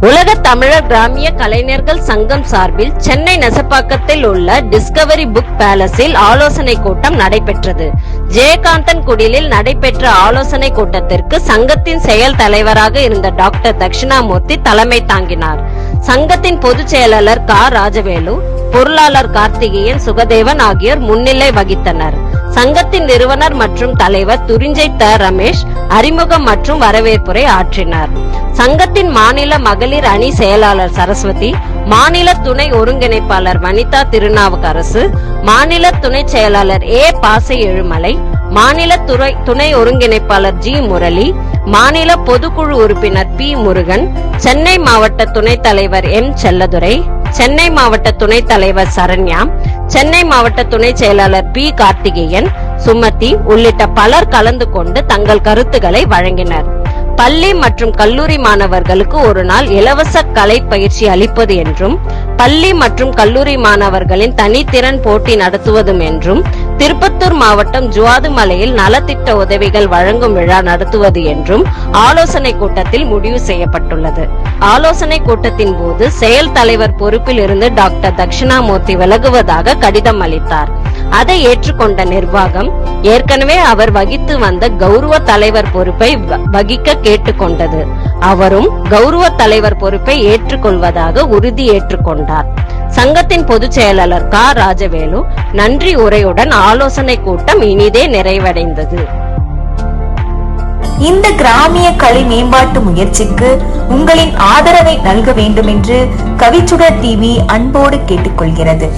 உலக தமிழர் கிராமிய கலைஞர்கள் சங்கம் சார்பில் சென்னை நெசப்பாக்கத்தில் உள்ள டிஸ்கவரி புக் பேலஸில் ஆலோசனை கூட்டம் நடைபெற்றது. ஜெயகாந்தன் குடிலில் நடைபெற்ற ஆலோசனை கூட்டத்திற்கு சங்கத்தின் செயல் தலைவராக இருந்த டாக்டர் தட்சிணாமூர்த்தி தலைமை தாங்கினார். சங்கத்தின் பொதுச் செயலாளர் க. ராஜவேலு, பொருளாளர் கார்த்திகேயன், சுகதேவன் ஆகியோர் முன்னிலை வகித்தனர். சங்கத்தின் நிறுவனர் மற்றும் தலைவர் துரிஞ்சை த. ரமேஷ் அறிமுகம் மற்றும் வரவேற்புரை ஆற்றினார். சங்கத்தின் மாநில மகளிர் அணி செயலாளர் சரஸ்வதி, மாநில துணை ஒருங்கிணைப்பாளர் வனிதா திருநாவுக்கரசு, மாநில துணை செயலாளர் ஏ. பாசை எழுமலை, மாநில துணை ஒருங்கிணைப்பாளர் ஜி. முரளி, மாநில பொதுக்குழு உறுப்பினர் பி. முருகன், சென்னை மாவட்ட துணைத் தலைவர் எம். செல்லதுரை, சென்னை மாவட்ட துணைத் தலைவர் சரண்யா, சென்னை மாவட்ட துணை செயலாளர் பி. கார்த்திகேயன், சுமதி உள்ளிட்ட பலர் கலந்து கொண்டு தங்கள் கருத்துக்களை வழங்கினர். பள்ளி மற்றும் கல்லூரி மாணவர்களுக்கு ஒரு நாள் இலவச கலை பயிற்சி அளிப்பது என்றும், பள்ளி மற்றும் கல்லூரி மாணவர்களின் தனித்திறன் போட்டி நடத்துவதும் என்றும், திருப்பத்தூர் மாவட்டம் ஜுவாதுமலையில் நலத்திட்ட உதவிகள் வழங்கும் விழா நடத்துவது என்றும் ஆலோசனை கூட்டத்தில் முடிவு செய்யப்பட்டுள்ளது. ஆலோசனை கூட்டத்தின் போது செயல் தலைவர் பொறுப்பில் இருந்து டாக்டர் தட்சிணாமூர்த்தி விலகுவதாக கடிதம் அளித்தார். அதை ஏற்றுக்கொண்ட நிர்வாகம் ஏற்கனவே அவர் வகித்து வந்த கௌரவ தலைவர் பொறுப்பை வகிக்க கேட்டுக்கொண்டது. அவரும் கௌரவ தலைவர் பொறுப்பை ஏற்றுக்கொள்வதாக உறுதி ஏற்றுக்கொண்டார். சங்கத்தின் பொதுச் செயலாளர் க. ராஜவேலு நன்றி உரையுடன் ஆலோசனை கூட்டம் இனிதே நிறைவடைந்தது. இந்த கிராமிய கலை மேம்பாட்டு முயற்சிக்கு உங்களின் ஆதரவை நல்க வேண்டும் என்று கவிச்சுடர் டிவி அன்போடு கேட்டுக்கொள்கிறது.